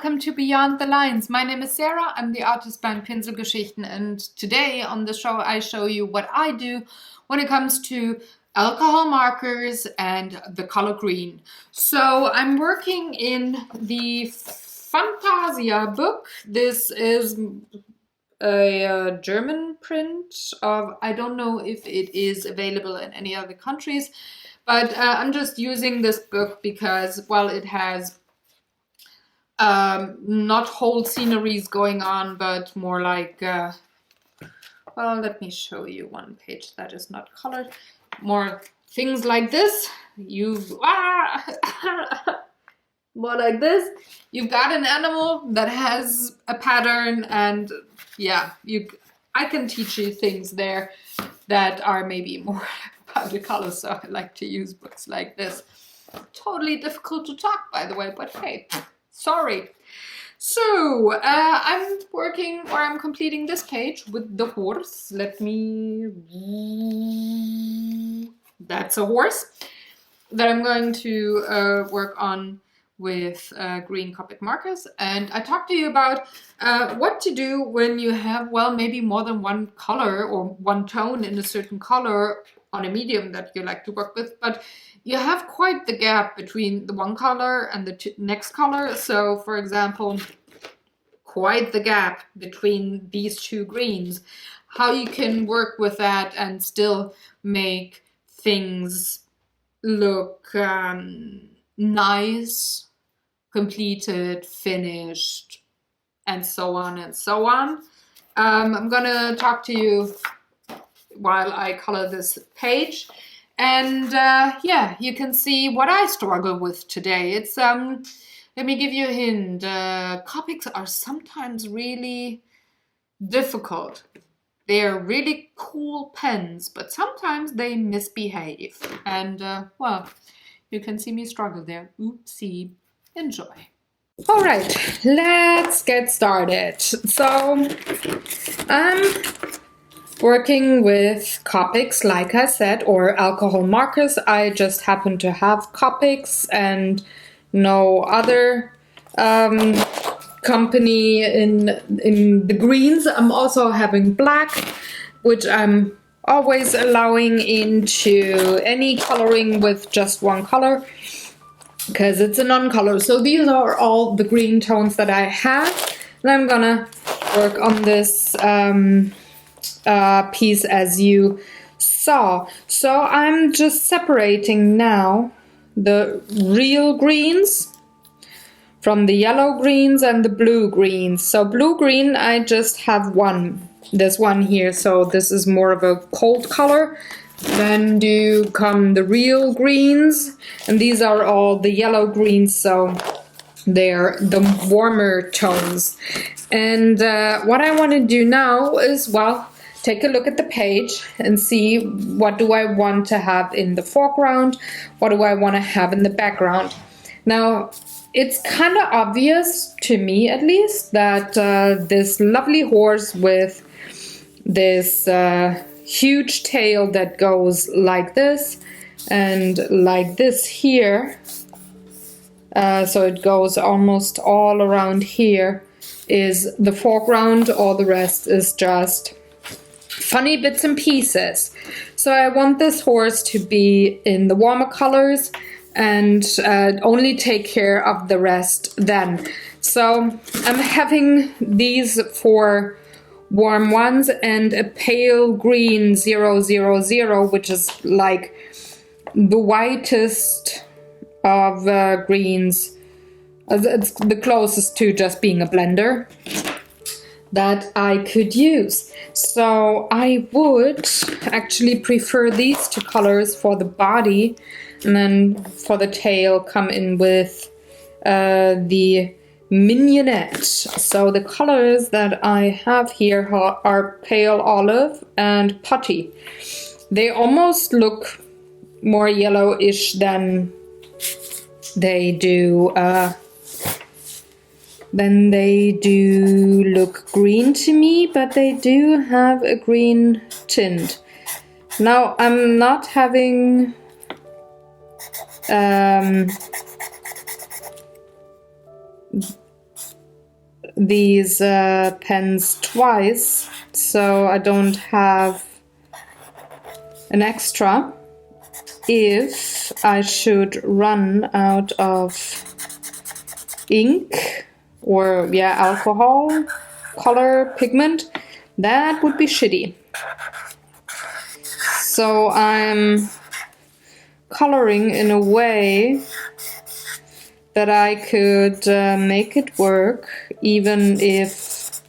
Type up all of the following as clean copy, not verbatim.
welcome to Beyond the Lines. My name is Sarah, I'm the artist behind Pinselgeschichten, and today on the show I show you what I do when it comes to alcohol markers and the color green. So I'm working in the Fantasia book. This is a German print of, I don't know if it is available in any other countries, but I'm just using this book because, well, it has not whole sceneries going on, but more like, well, let me show you one page that is not colored. More things like this. More like this. You've got an animal that has a pattern, and yeah, I can teach you things there that are maybe more about the color, so I like to use books like this. Totally difficult to talk, by the way, but hey, sorry. So, I'm working, or I'm completing this page with the horse. That's a horse that I'm going to work on with green Copic markers. And I talked to you about what to do when you have, well, maybe more than one color or one tone in a certain color on a medium that you like to work with, but you have quite the gap between the one color and the next color. So, for example, quite the gap between these two greens. How you can work with that and still make things look nice, completed, finished, and so on and so on. I'm gonna talk to you while I color this page. And yeah, you can see what I struggle with today. It's, let me give you a hint. Copics are sometimes really difficult. They're really cool pens, but sometimes they misbehave. And, well, you can see me struggle there. Oopsie. Enjoy. All right, let's get started. So, I'm working with Copics, like I said, or alcohol markers. I just happen to have Copics and no other company in the greens. I'm also having black, which I'm always allowing into any coloring with just one color because it's a non-color. So these are all the green tones that I have, and I'm gonna work on this piece as you saw. So I'm just separating now the real greens from the yellow greens and the blue greens. So blue green, I just have this one here, so this is more of a cold color. Then do come the real greens, and these are all the yellow greens, so they're the warmer tones. And what I want to do now is, well, take a look at the page and see what do I want to have in the foreground, what do I want to have in the background. Now, it's kind of obvious, to me at least, that this lovely horse with this huge tail that goes like this and like this here, so it goes almost all around here, is the foreground. All the rest is just funny bits and pieces. So I want this horse to be in the warmer colors and only take care of the rest then. So I'm having these four warm ones and a pale green 000, which is like the whitest of greens. It's the closest to just being a blender that I could use. So I would actually prefer these two colors for the body, and then for the tail come in with the mignonette. So the colors that I have here are pale olive and putty. They almost look more yellowish than they do look green to me, but they do have a green tint. Now I'm not having these pens twice, so I don't have an extra if I should run out of ink or alcohol, color, pigment. That would be shitty. So I'm coloring in a way that I could make it work even if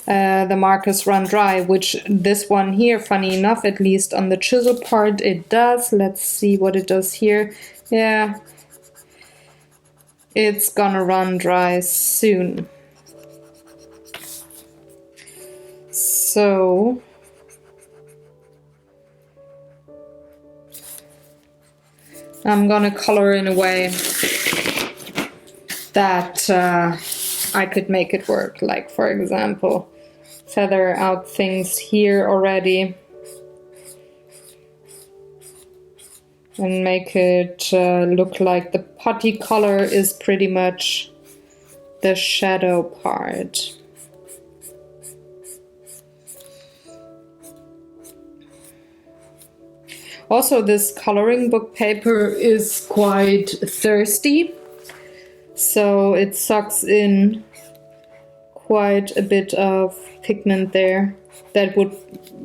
the markers run dry, which this one here, funny enough, at least on the chisel part, it does. Let's see what it does here. Yeah, it's gonna run dry soon. So I'm gonna color in a way that I could make it work. Like, for example, feather out things here already and make it look like the putty color is pretty much the shadow part. Also, this coloring book paper is quite thirsty, so it sucks in quite a bit of pigment there that would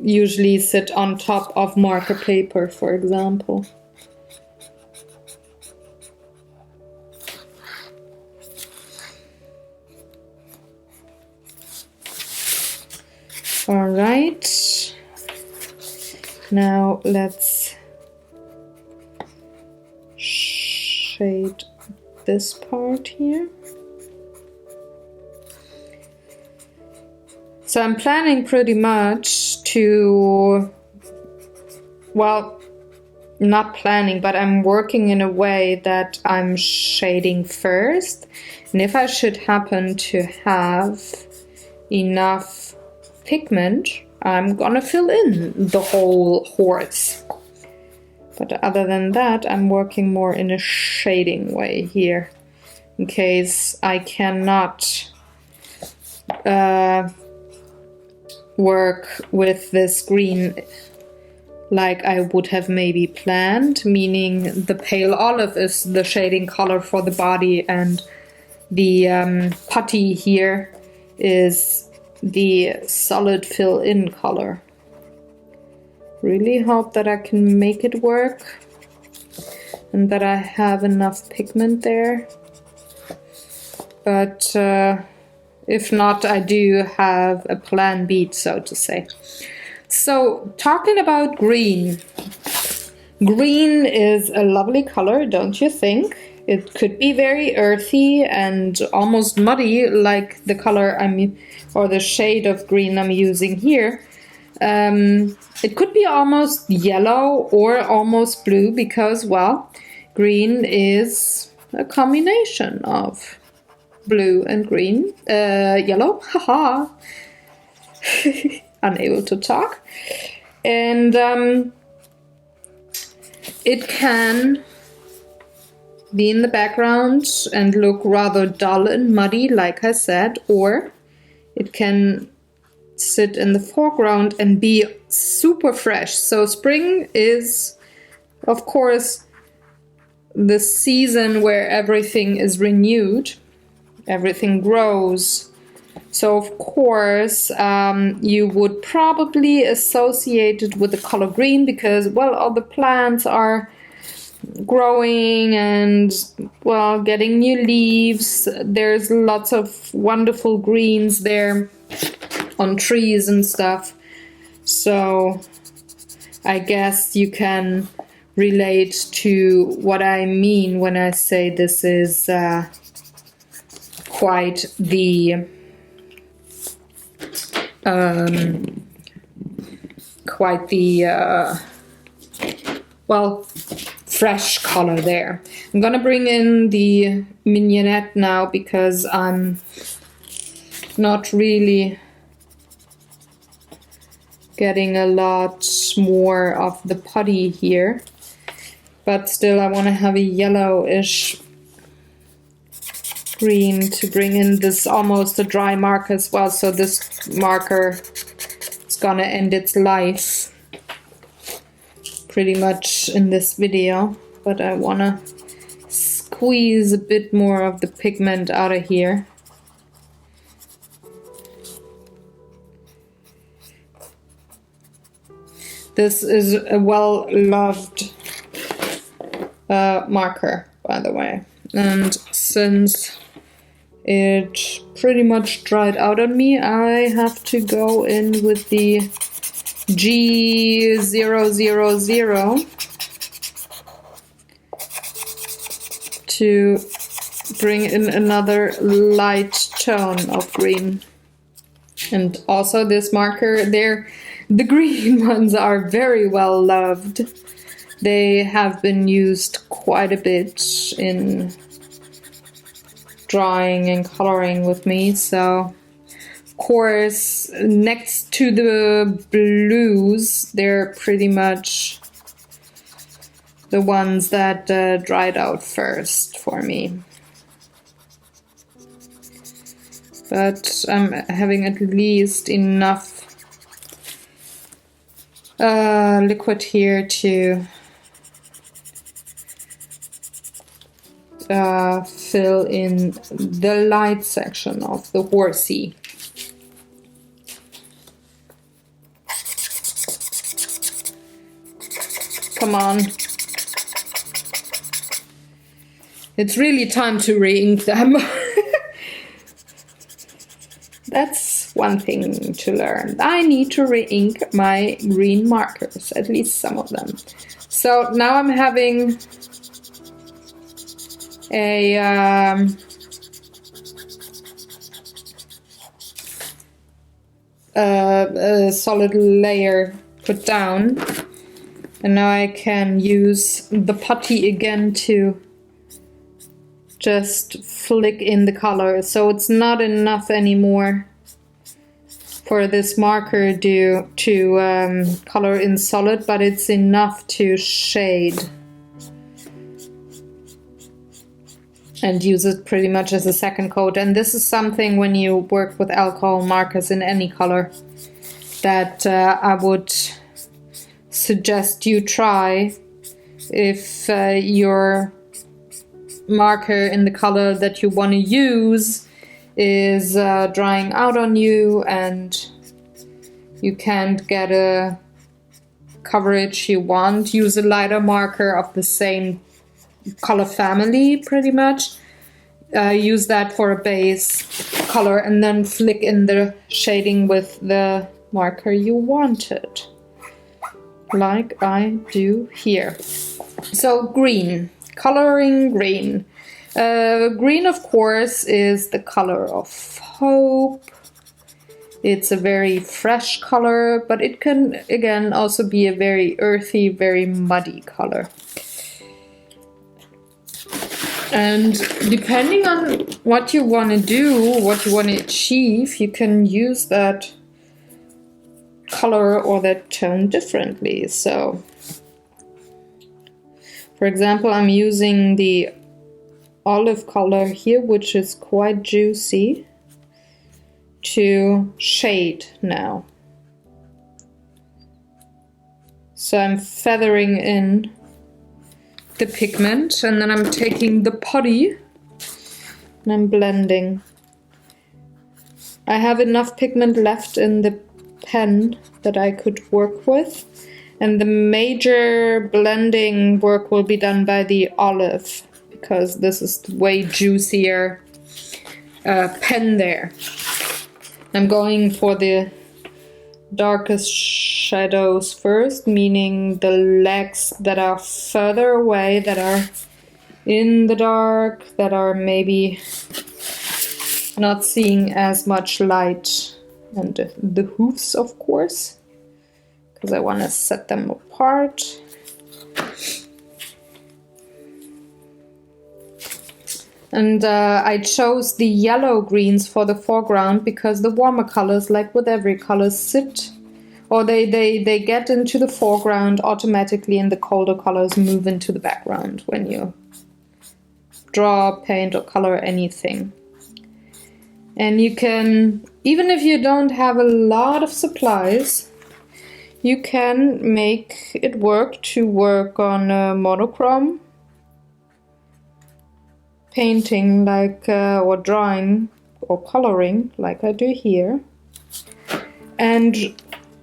usually sit on top of marker paper, for example. All right, now let's shade this part here. So I'm planning pretty much to, well, not planning, but I'm working in a way that I'm shading first. And if I should happen to have enough pigment, I'm gonna fill in the whole horse. But other than that, I'm working more in a shading way here, in case I cannot work with this green like I would have maybe planned, meaning the pale olive is the shading color for the body and the putty here is the solid fill-in color. Really hope that I can make it work and that I have enough pigment there. But if not, I do have a plan B, so to say. So, talking about green. Green is a lovely color, don't you think? It could be very earthy and almost muddy, like the color or the shade of green I'm using here. It could be almost yellow or almost blue because, well, green is a combination of blue and green. Yellow, haha. Unable to talk. And it can be in the background and look rather dull and muddy, like I said, or it can sit in the foreground and be super fresh. So spring is, of course, the season where everything is renewed, everything grows. So of course you would probably associate it with the color green because, well, all the plants are growing and, well, getting new leaves. There's lots of wonderful greens there on trees and stuff. So I guess you can relate to what I mean when I say this is quite the well, fresh color there. I'm gonna bring in the mignonette now because I'm not really getting a lot more of the putty here, but still I want to have a yellowish green to bring in this almost a dry marker as well. So this marker is gonna end its life pretty much in this video, but I wanna squeeze a bit more of the pigment out of here. This is a well-loved marker, by the way. And since it pretty much dried out on me, I have to go in with the G000 to bring in another light tone of green. And also this marker there, the green ones are very well loved. They have been used quite a bit in drawing and coloring with me. So, of course, next to the blues, they're pretty much the ones that dried out first for me. But I'm having at least enough liquid here to fill in the light section of the horsey. Come on. It's really time to re-ink them. That's one thing to learn. I need to re-ink my green markers, at least some of them. So now I'm having a solid layer put down, and now I can use the putty again to just flick in the color. So it's not enough anymore for this marker to color in solid, but it's enough to shade and use it pretty much as a second coat. And this is something when you work with alcohol markers in any color that I would suggest you try if your marker in the color that you want to use is drying out on you and you can't get a coverage you want. Use a lighter marker of the same color family pretty much. Use that for a base color and then flick in the shading with the marker you wanted, like I do here. So green. Coloring green. Green, of course, is the color of hope. It's a very fresh color, but it can, again, also be a very earthy, very muddy color. And depending on what you want to do, what you want to achieve, you can use that color or that tone differently. So, for example, I'm using the olive color here, which is quite juicy, to shade now. So I'm feathering in the pigment and then I'm taking the putty and I'm blending. I have enough pigment left in the pen that I could work with. And the major blending work will be done by the olive, because this is the way juicier pen there. I'm going for the darkest shadows first, meaning the legs that are further away, that are in the dark, that are maybe not seeing as much light, and the hoofs, of course, because I want to set them apart. And I chose the yellow greens for the foreground because the warmer colors, like with every color, sit, or they get into the foreground automatically, and the colder colors move into the background when you draw, paint, or color anything. And you can, even if you don't have a lot of supplies, you can make it work to work on monochrome painting, like or drawing or coloring, like I do here, and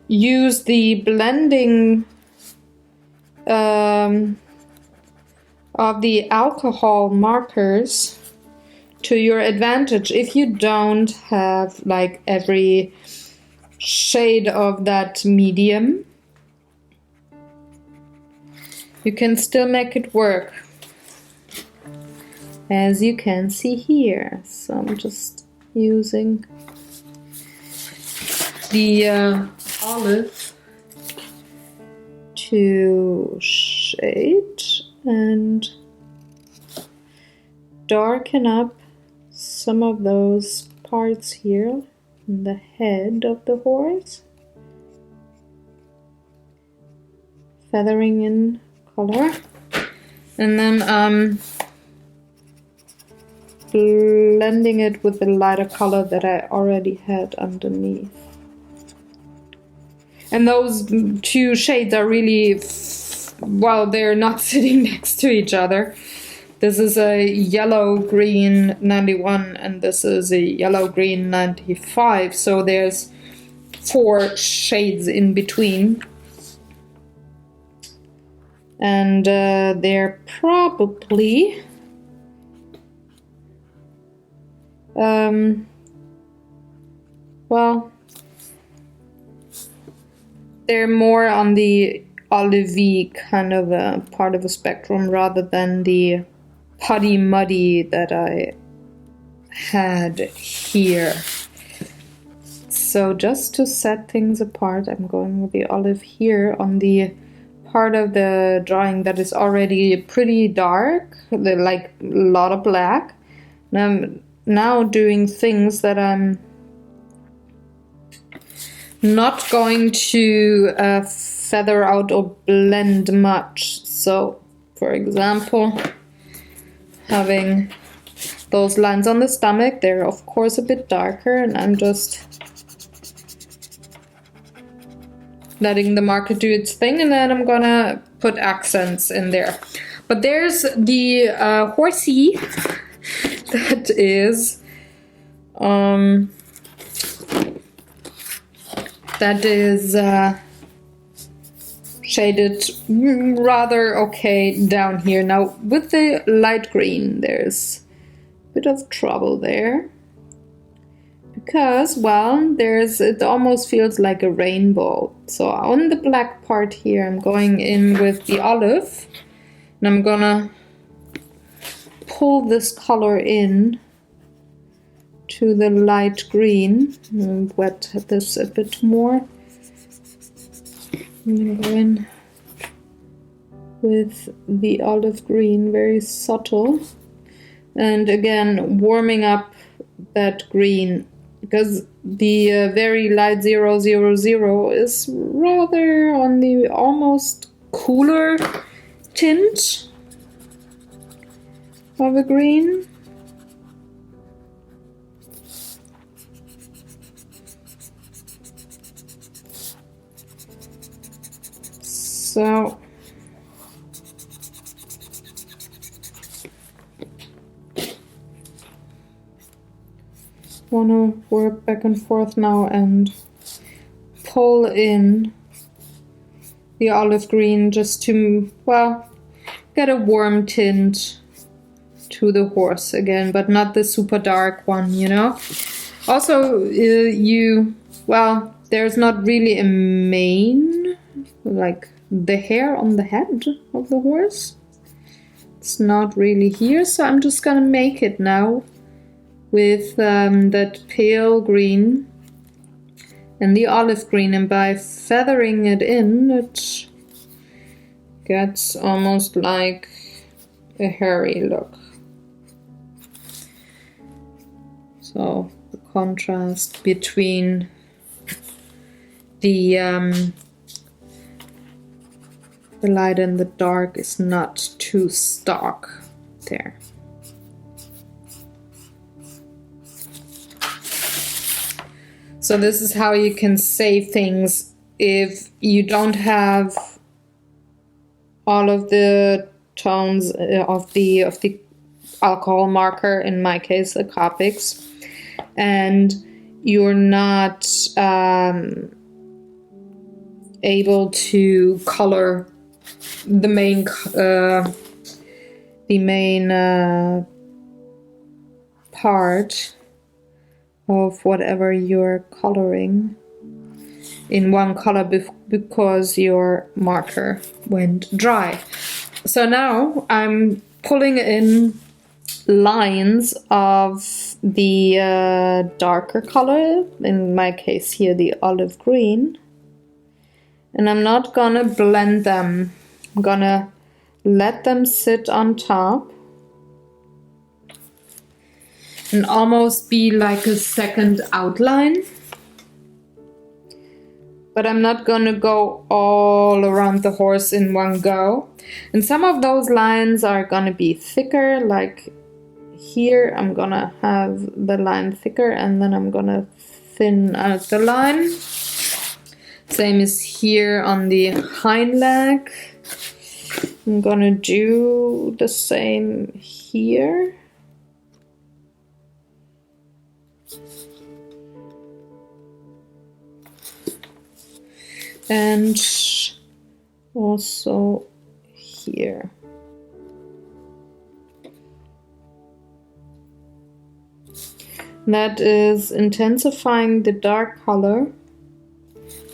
use the blending of the alcohol markers to your advantage. If you don't have like every shade of that medium, you can still make it work, as you can see here. So I'm just using the olive to shade and darken up some of those parts here in the head of the horse, feathering in color, and then blending it with the lighter color that I already had underneath. And those two shades are really, well, they're not sitting next to each other. This is a yellow-green 91 and this is a yellow-green 95. So there's 4 shades in between. And they're probably well, they're more on the olivey kind of a part of the spectrum rather than the putty muddy that I had here. So just to set things apart, I'm going with the olive here on the part of the drawing that is already pretty dark, like a lot of black. And I'm now doing things that I'm not going to feather out or blend much. So, for example, having those lines on the stomach, they're of course a bit darker, and I'm just letting the marker do its thing, and then I'm gonna put accents in there. But there's the horsey that is shaded rather okay down here. Now with the light green there's a bit of trouble there, because, well, it almost feels like a rainbow. So on the black part here I'm going in with the olive, and I'm gonna pull this color in to the light green and wet this a bit more. I'm gonna go in with the olive green, very subtle, and again warming up that green, because the very light 000 is rather on the almost cooler tint of a green. So want to work back and forth now and pull in the olive green just to, well, get a warm tint to the horse again, but not the super dark one, you know. Also, well, there's not really a mane, like the hair on the head of the horse. It's not really here, so I'm just gonna make it now with that pale green and the olive green, and by feathering it in, it gets almost like a hairy look. So the contrast between the light and the dark is not too stark there. So this is how you can save things if you don't have all of the tones of the alcohol marker, in my case the Copics, and you're not able to color the main part of whatever you're coloring in one color because your marker went dry. So now I'm pulling in lines of the darker color, in my case here the olive green, and I'm not gonna blend them. I'm gonna let them sit on top and almost be like a second outline. But I'm not gonna go all around the horse in one go. And some of those lines are gonna be thicker, like here I'm gonna have the line thicker and then I'm gonna thin out the line. Same as here on the hind leg. I'm gonna do the same here. And also here. That is intensifying the dark color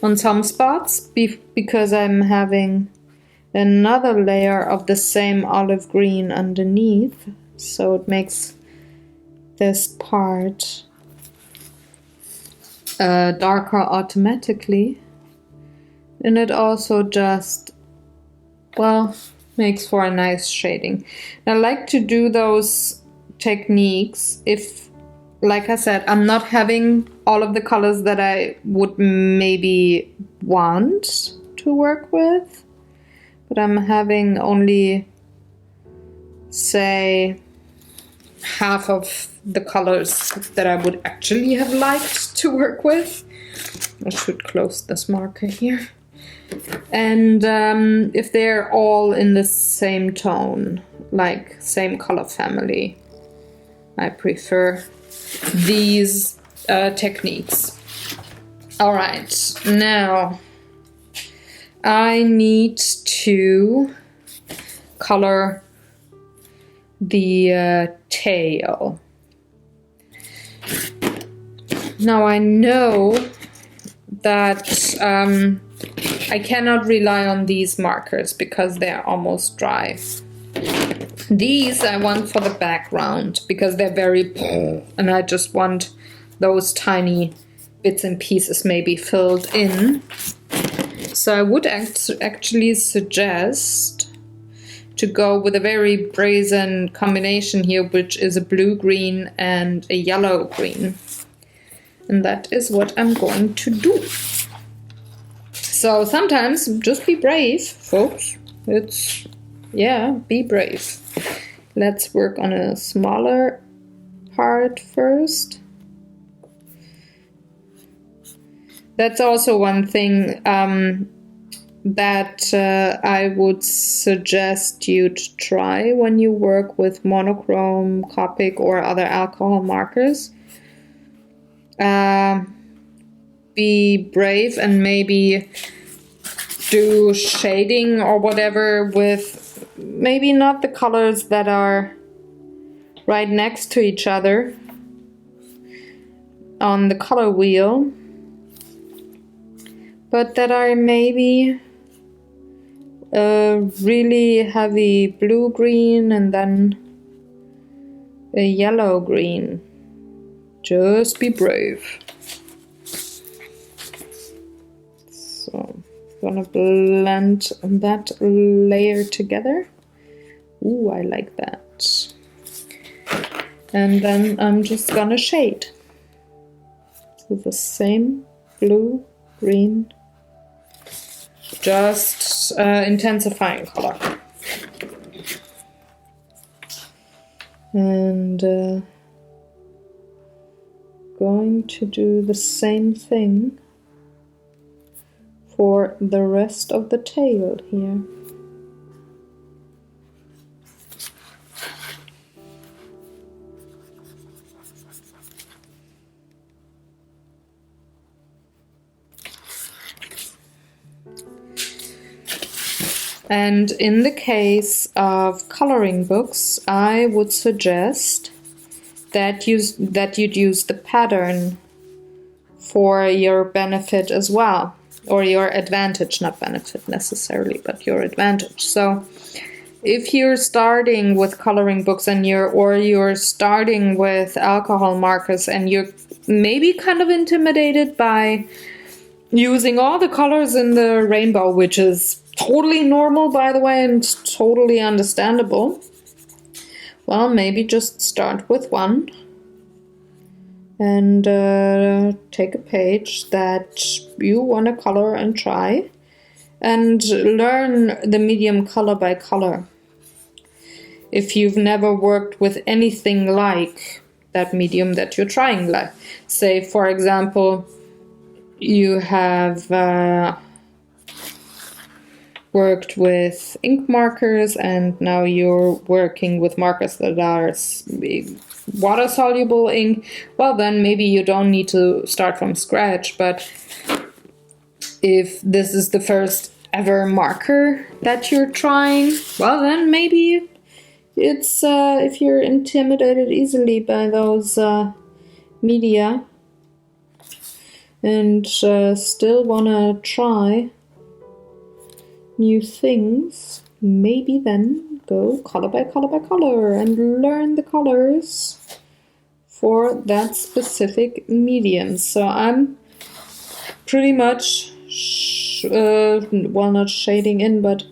on some spots because I'm having another layer of the same olive green underneath, so it makes this part darker automatically. And it also just, well, makes for a nice shading. I like to do those techniques if, like I said, I'm not having all of the colors that I would maybe want to work with, but I'm having only, say, half of the colors that I would actually have liked to work with. I should close this marker here. And if they're all in the same tone, like same color family, I prefer these techniques. All right, now I need to color the tail. Now I know that I cannot rely on these markers because they're almost dry. These I want for the background because they're very and I just want those tiny bits and pieces maybe filled in. So I would actually suggest to go with a very brazen combination here, which is a blue-green and a yellow-green. And that is what I'm going to do. So sometimes just be brave, folks. It's, yeah, be brave. Let's work on a smaller part first. That's also one thing that I would suggest you to try when you work with monochrome, Copic, or other alcohol markers. Be brave and maybe do shading or whatever with maybe not the colors that are right next to each other on the color wheel, but that are maybe a really heavy blue-green and then a yellow-green. Just be brave. So I'm gonna blend that layer together. Ooh, I like that. And then I'm just gonna shade with the same blue, green, just intensifying color. And going to do the same thing for the rest of the tail here. And in the case of coloring books, I would suggest that you'd use the pattern for your benefit as well, or your advantage, not benefit necessarily, but your advantage. So if you're starting with coloring books and you're starting with alcohol markers and you're maybe kind of intimidated by using all the colors in the rainbow, which is totally normal, by the way, and totally understandable. Well, maybe just start with one and take a page that you want to color and try, and learn the medium color by color. If you've never worked with anything like that medium that you're trying, like, say, for example, you have worked with ink markers and now you're working with markers that are water-soluble ink, well, then maybe you don't need to start from scratch. But if this is the first ever marker that you're trying, well, then maybe it's if you're intimidated easily by those media and still wanna try new things, maybe then go color by color by color and learn the colors for that specific medium. So I'm pretty much well, not shading in, but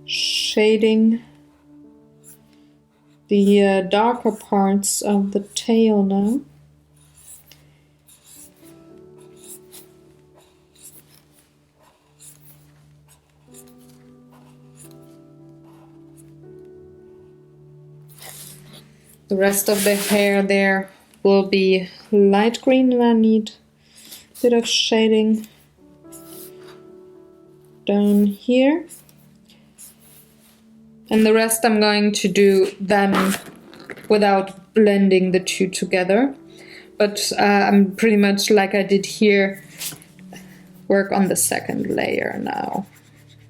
shading the darker parts of the tail now. The rest of the hair there will be light green, and I need a bit of shading down here. And the rest I'm going to do then without blending the two together. But I'm pretty much, like I did here, work on the second layer now.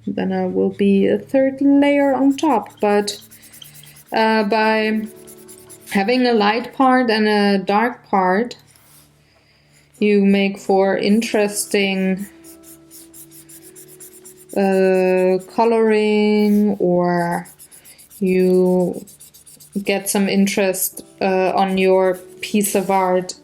Then I will be a third layer on top. But by having a light part and a dark part, you make for interesting coloring, or you get some interest on your piece of art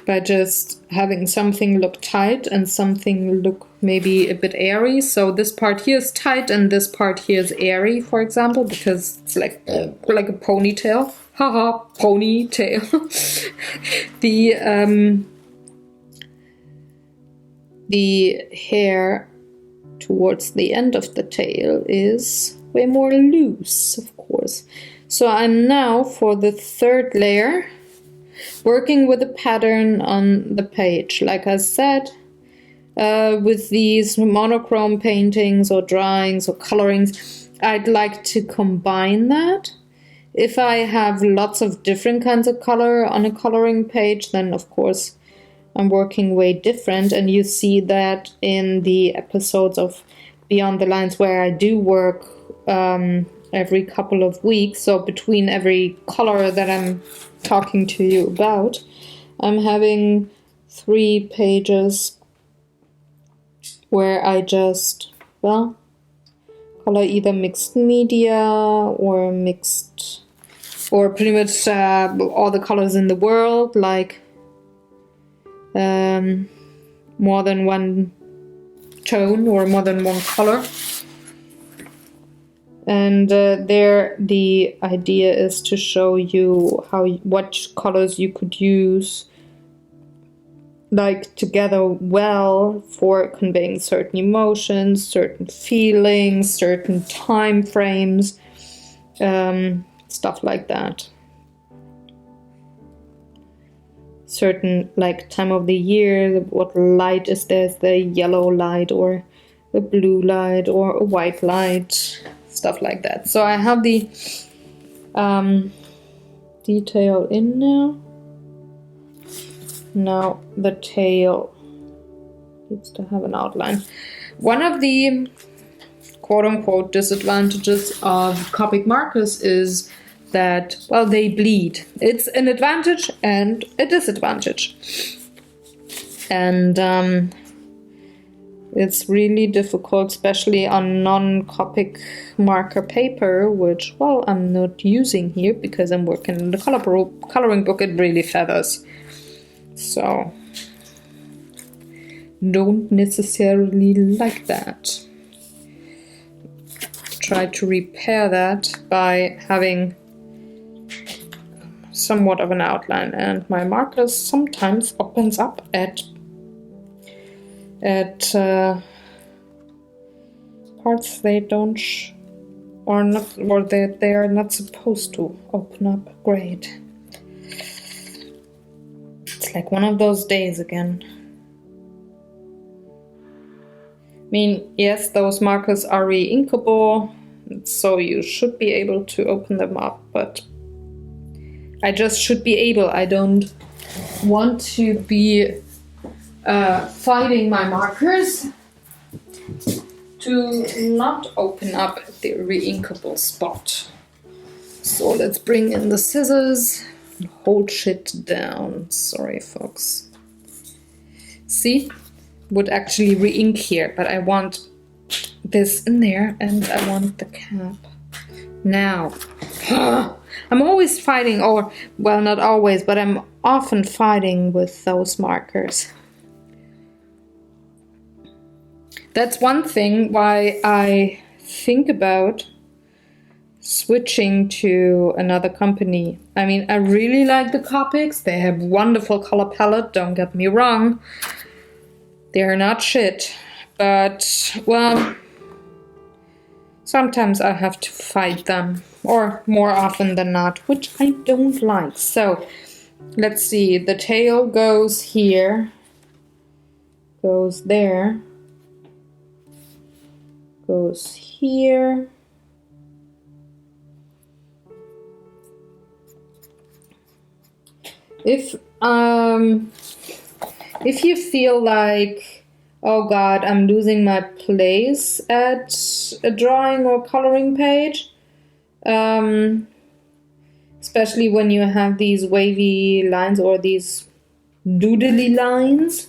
by just having something look tight and something look maybe a bit airy. So this part here is tight and this part here is airy, for example, because it's like a ponytail. Haha, ponytail. The hair towards the end of the tail is way more loose, of course. So I'm now, for the third layer, working with a pattern on the page. Like I said, with these monochrome paintings or drawings or colorings, I'd like to combine that. If I have lots of different kinds of color on a coloring page, then of course I'm working way different, and you see that in the episodes of Beyond the Lines where I do work every couple of weeks. So between every color that I'm talking to you about, I'm having 3 pages where I just, well, color either mixed media or pretty much all the colors in the world, like more than one tone or more than one color. And there the idea is to show you what colors you could use like together well for conveying certain emotions, certain feelings, certain time frames, stuff like that. certain like time of the year, what light is there, the yellow light or a blue light or a white light, stuff like that. So I have the detail in now. Now the tail needs to have an outline. One of the quote-unquote disadvantages of Copic markers is that, well, they bleed. It's an advantage and a disadvantage. And it's really difficult, especially on non-Copic marker paper, which, well, I'm not using here because I'm working in the coloring book. It really feathers. So, don't necessarily like that. Try to repair that by having somewhat of an outline, and my markers sometimes opens up at parts they don't or they are not supposed to open up. Great. It's like one of those days again. I mean, yes, those markers are re-inkable, so you should be able to open them up, but I just should be able. I don't want to be fighting my markers to not open up the re-inkable spot. So let's bring in the scissors and hold shit down. Sorry, folks. See? Would actually re-ink here, but I want this in there and I want the cap. Now, I'm always fighting, or, well, not always, but I'm often fighting with those markers. That's one thing why I think about switching to another company. I mean, I really like the Copics. They have wonderful color palette, don't get me wrong. They're not shit, but, well, sometimes I have to fight them, or more often than not, which I don't like. So, let's see, the tail goes here, goes there, goes here, if you feel like, oh god, I'm losing my place at a drawing or coloring page, especially when you have these wavy lines or these doodly lines,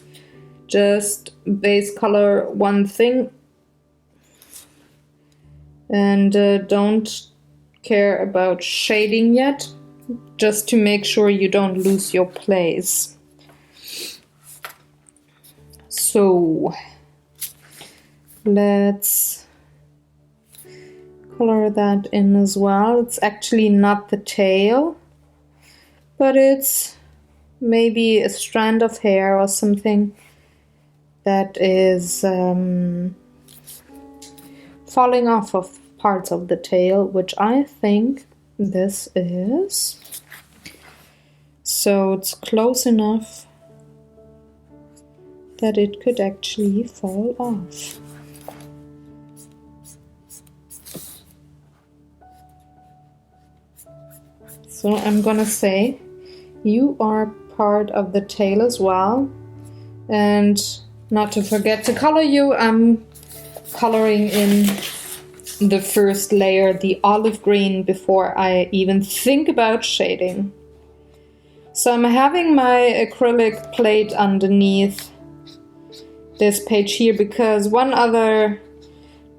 just base color one thing and don't care about shading yet, just to make sure you don't lose your place. So let's color that in as well. It's actually not the tail, but it's maybe a strand of hair or something that is falling off of parts of the tail, which I think this is. So it's close enough that it could actually fall off. So I'm gonna say you are part of the tail as well, and not to forget to color you, I'm coloring in the first layer, the olive green, before I even think about shading. So I'm having my acrylic plate underneath this page here because one other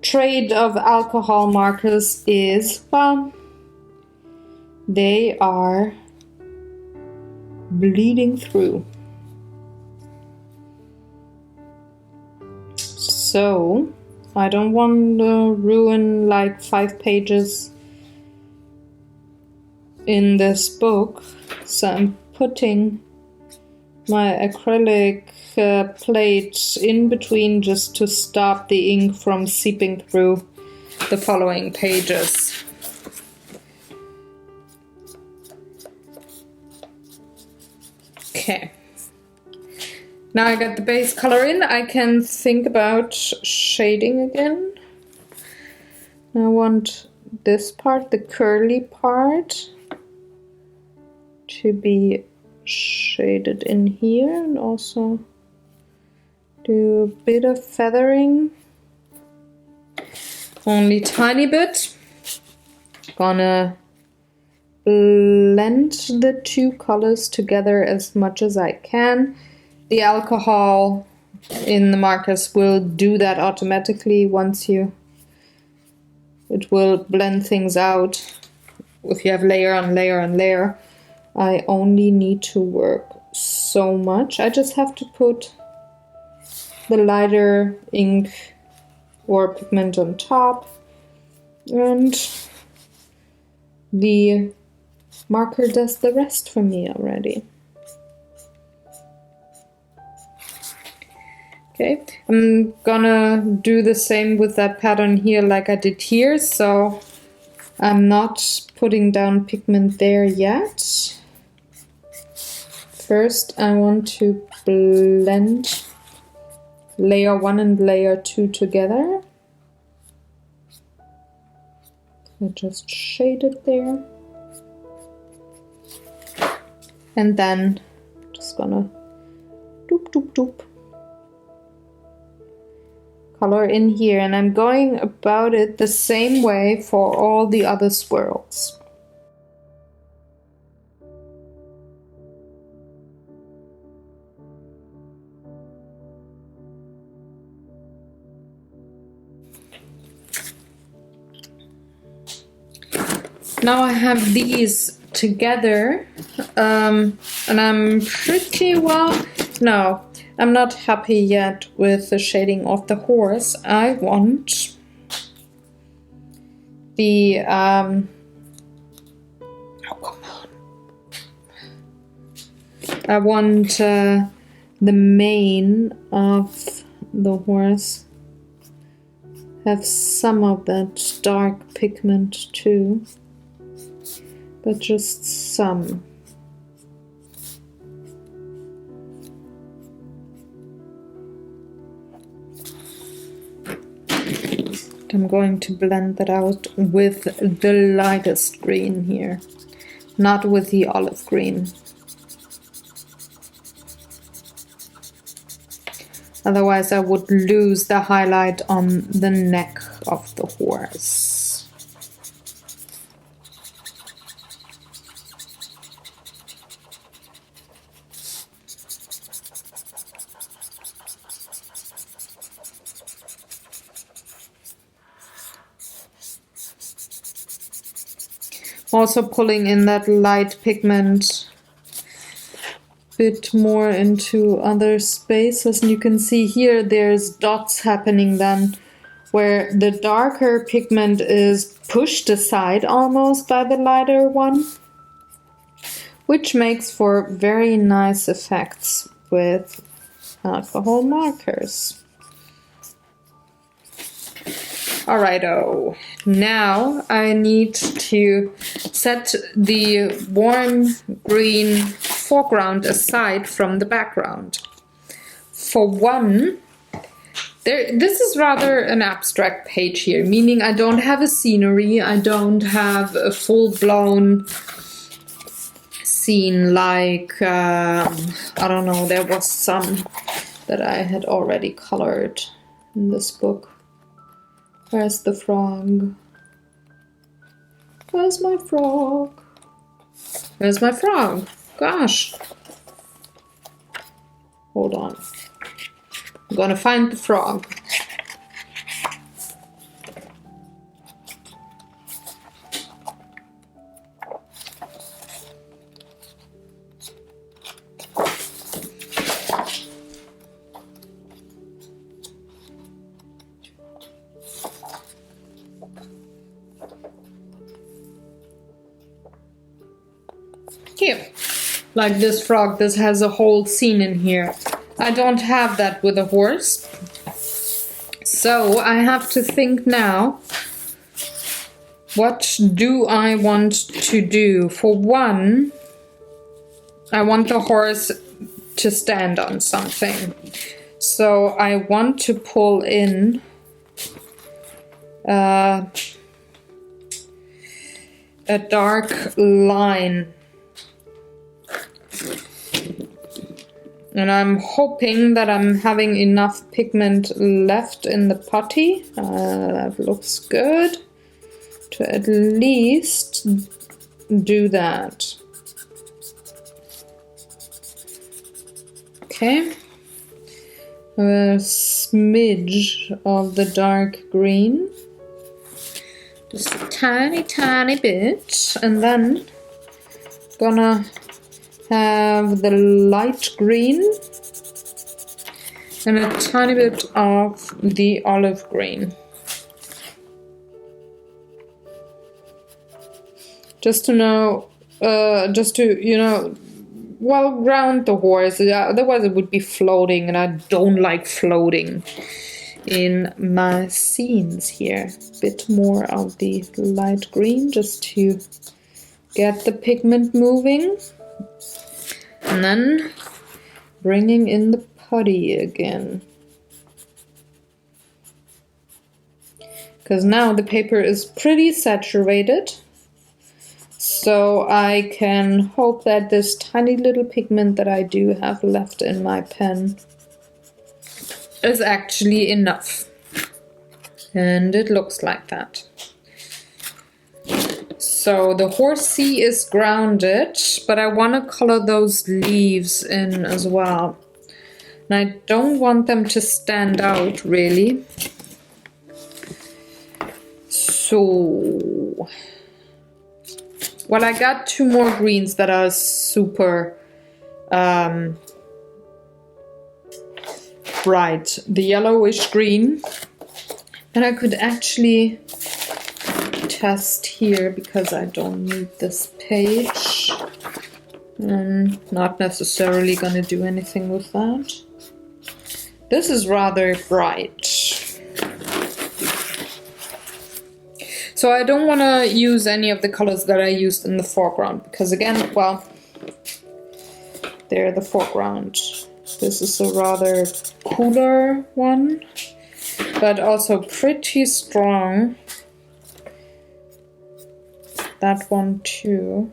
trait of alcohol markers is, well, they are bleeding through. So I don't want to ruin like 5 pages in this book, so I'm putting my acrylic plate in between just to stop the ink from seeping through the following pages. Okay. Now I got the base color in, I can think about shading again. I want this part, the curly part, to be shaded in here, and also do a bit of feathering. Only tiny bit. Gonna blend the two colors together as much as I can. The alcohol in the markers will do that automatically once you... It will blend things out. If you have layer on layer on layer, I only need to work so much. I just have to put the lighter ink or pigment on top, and the marker does the rest for me already. Okay, I'm gonna do the same with that pattern here like I did here, so I'm not putting down pigment there yet. First I want to blend layer 1 and layer 2 together. I just shade it there. And then just gonna doop doop doop color in here, and I'm going about it the same way for all the other swirls. Now I have these together, and I'm pretty well... No, I'm not happy yet with the shading of the horse. I want the... oh, come on. I want the mane of the horse have some of that dark pigment too. But just some. I'm going to blend that out with the lightest green here, not with the olive green. Otherwise I would lose the highlight on the neck of the horse. Also pulling in that light pigment a bit more into other spaces, and you can see here there's dots happening then where the darker pigment is pushed aside almost by the lighter one, which makes for very nice effects with alcohol markers. Alrighto, now I need to set the warm green foreground aside from the background. For one, this is rather an abstract page here, meaning I don't have a scenery, I don't have a full-blown scene like, I don't know, there was some that I had already colored in this book. Where's the frog? Where's my frog? Where's my frog? Gosh. Hold on. I'm gonna find the frog. Here, like this frog, this has a whole scene in here. I don't have that with a horse. So I have to think now, what do I want to do? For one, I want the horse to stand on something. So I want to pull in a dark line. And I'm hoping that I'm having enough pigment left in the putty. That looks good. To at least do that. Okay. A smidge of the dark green. Just a tiny, tiny bit. And then gonna have the light green and a tiny bit of the olive green. Just to know, well, ground the horse. Otherwise it would be floating, and I don't like floating in my scenes here. A bit more of the light green just to get the pigment moving. And then bringing in the putty again. Because now the paper is pretty saturated. So I can hope that this tiny little pigment that I do have left in my pen is actually enough. And it looks like that. So the horsey is grounded, but I want to color those leaves in as well. And I don't want them to stand out really. So, well, I got 2 more greens that are super bright. The yellowish green. And I could actually test here because I don't need this page. Not necessarily gonna do anything with that. This is rather bright. So I don't want to use any of the colors that I used in the foreground because again, well, they're the foreground. This is a rather cooler one, but also pretty strong. That one too.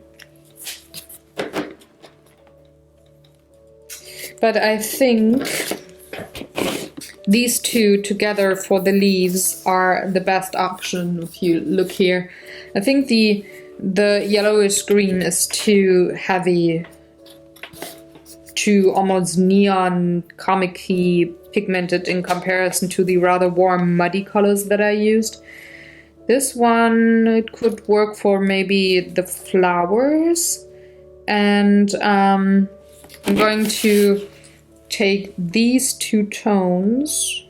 But I think these two together for the leaves are the best option if you look here. I think the yellowish green is too heavy, too almost neon comic-y pigmented in comparison to the rather warm muddy colors that I used. This one, it could work for maybe the flowers. And I'm going to take these 2 tones,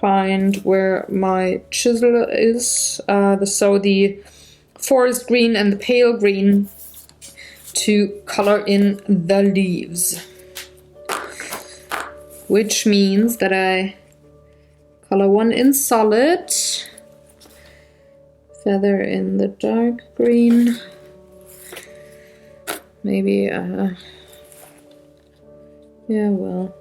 find where my chisel is, so the forest green and the pale green, to color in the leaves. Which means that I color one in solid, feather in the dark green, maybe yeah, well,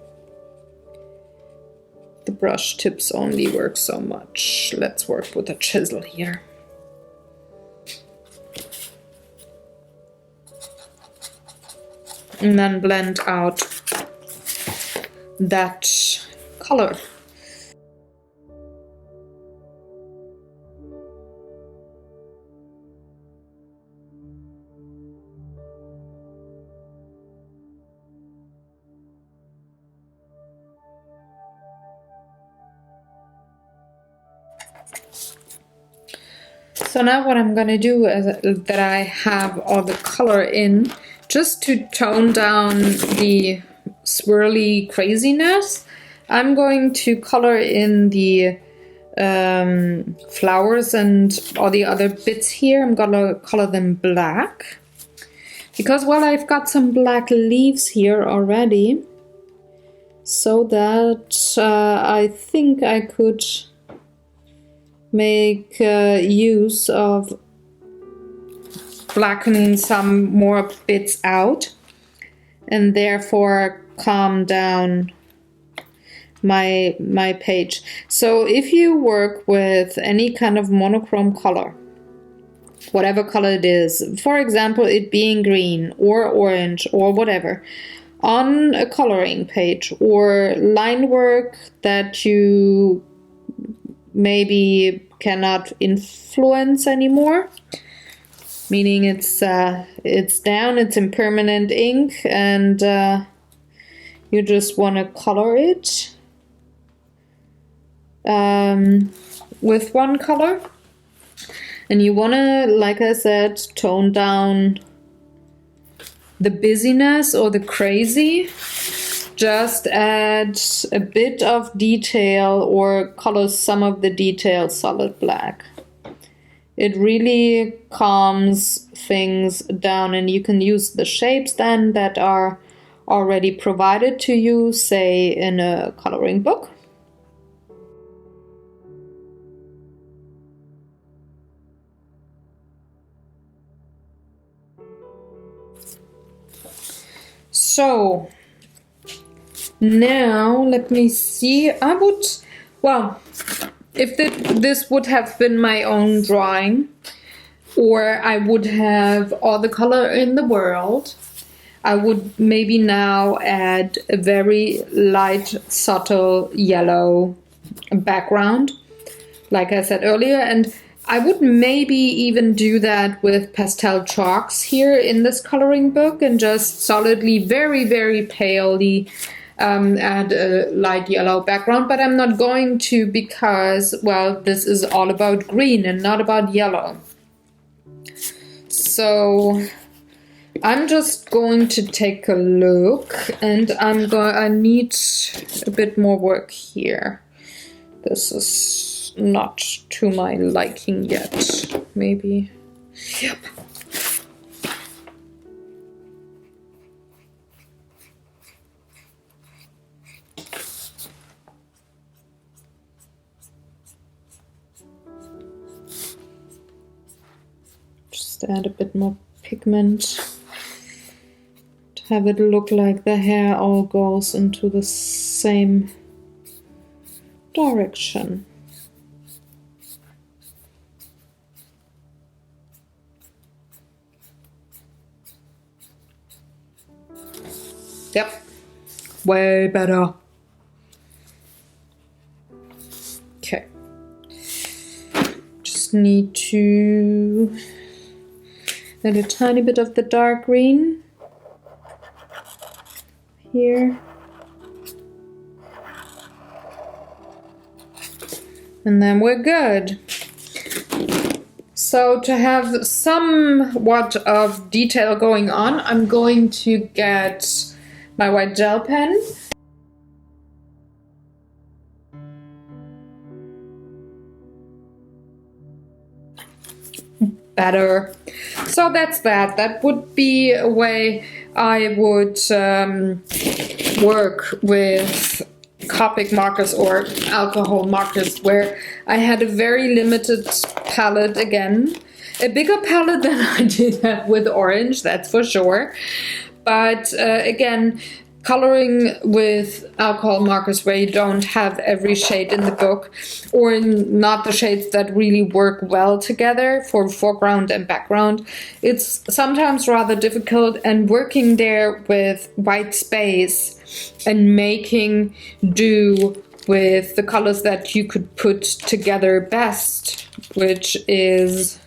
the brush tips only work so much. Let's work with a chisel here. And then blend out that color. So now what I'm gonna do is that I have all the color in, just to tone down the swirly craziness. I'm going to color in the flowers and all the other bits here. I'm gonna color them black. Because, well, I've got some black leaves here already. So that I think I could make use of blackening some more bits out. and therefore calm down my page. So if you work with any kind of monochrome color, whatever color it is, for example, it being green or orange or whatever, on a coloring page or line work that you maybe cannot influence anymore, meaning it's down, it's impermanent ink, and you just want to color it with one color, and you want to, like I said, tone down the busyness or the crazy. Just add a bit of detail or color some of the detail solid black. It really calms things down, and you can use the shapes then that are already provided to you, say in a coloring book. So now let me see. I would, well, if this would have been my own drawing, or I would have all the color in the world, I would maybe now add a very light, subtle yellow background, like I said earlier, and I would maybe even do that with pastel chalks here in this coloring book, and just solidly, very, very palely add a light yellow background, but I'm not going to, because, well, this is all about green and not about yellow. So I'm just going to take a look, and I need a bit more work here. This is not to my liking yet, maybe. Yep. Just add a bit more pigment to have it look like the hair all goes into the same direction. Yep, way better. Okay, just need to add a tiny bit of the dark green here. And then we're good. So to have somewhat of detail going on, I'm going to get my white gel pen. Better. So that's that. That would be a way I would work with Copic markers or alcohol markers, where I had a very limited palette again. A bigger palette than I did have with orange, that's for sure. But again, coloring with alcohol markers where you don't have every shade in the book, or not the shades that really work well together for foreground and background, it's sometimes rather difficult, and working there with white space and making do with the colors that you could put together best, which is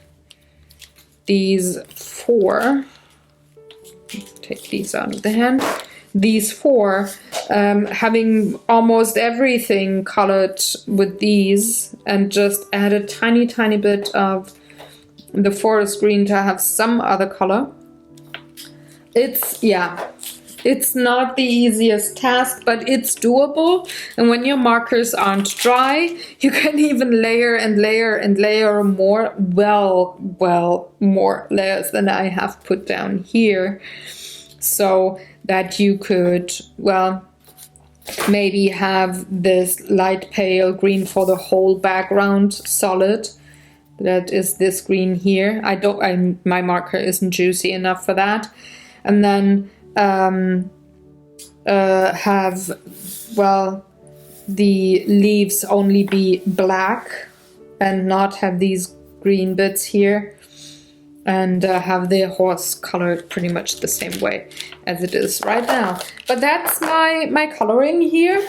these four. Take these out of the hand. These four, having almost everything colored with these, and just add a tiny, tiny bit of the forest green to have some other color. It's not the easiest task, but it's doable. And when your markers aren't dry, you can even layer and layer and layer more, more layers than I have put down here. So that you could, well, maybe have this light pale green for the whole background solid. That is this green here. My marker isn't juicy enough for that. And then have, well, the leaves only be black and not have these green bits here, and have the horse colored pretty much the same way as it is right now. But that's my coloring here.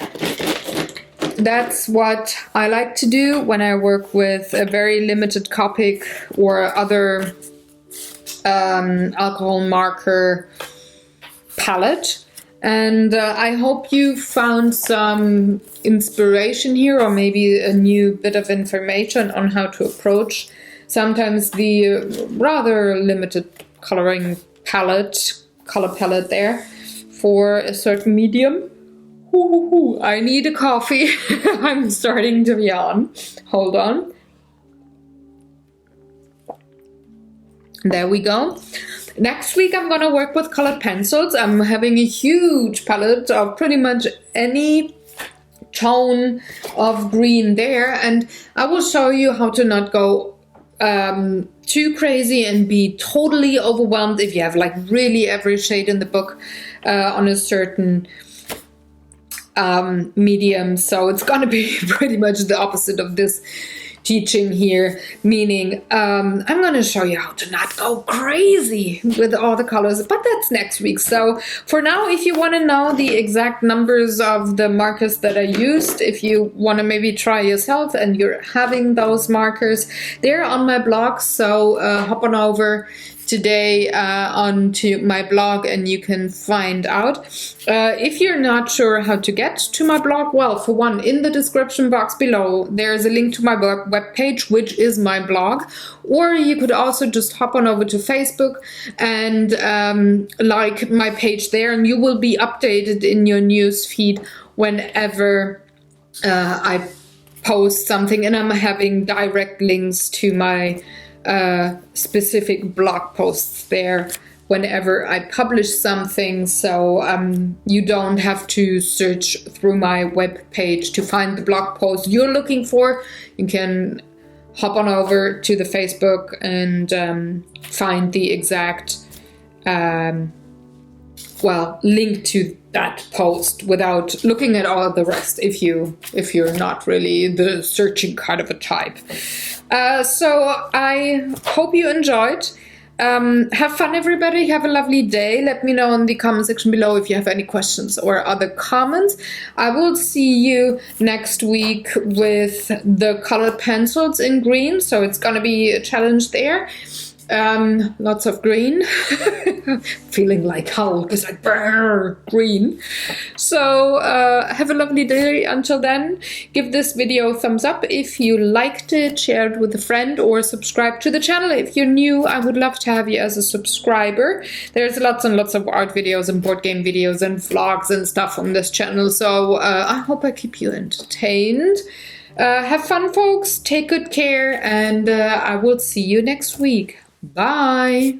That's what I like to do when I work with a very limited Copic or other alcohol marker palette. And I hope you found some inspiration here, or maybe a new bit of information on how to approach sometimes the rather limited color palette there for a certain medium. I need a coffee. I'm starting to yawn. Hold on. There we go. Next week I'm gonna work with colored pencils. I'm having a huge palette of pretty much any tone of green there, and I will show you how to not go too crazy and be totally overwhelmed if you have like really every shade in the book on a certain medium. So it's gonna be pretty much the opposite of this teaching here, meaning I'm gonna show you how to not go crazy with all the colors, but that's next week. So for now, if you want to know the exact numbers of the markers that I used, if you want to maybe try yourself and you're having those markers, they're on my blog. So hop on over today onto my blog and you can find out. If you're not sure how to get to my blog, well, for one, in the description box below there's a link to my webpage, which is my blog, or you could also just hop on over to Facebook and like my page there, and you will be updated in your news feed whenever I post something, and I'm having direct links to my specific blog posts there whenever I publish something, so you don't have to search through my web page to find the blog post you're looking for. You can hop on over to the Facebook and find the exact link to that post without looking at all the rest if you're not really the searching kind of a type. So I hope you enjoyed. Have fun, everybody. Have a lovely day. Let me know in the comment section below if you have any questions or other comments. I will see you next week with the colored pencils in green, so it's gonna be a challenge there. Lots of green. Feeling like Hulk, it's like brrr, green. So have a lovely day until then. Give this video a thumbs up if you liked it, share it with a friend, or subscribe to the channel if you're new. I would love to have you as a subscriber. There's lots and lots of art videos and board game videos and vlogs and stuff on this channel, so I hope I keep you entertained. Have fun, folks. Take good care, and I will see you next week. Bye!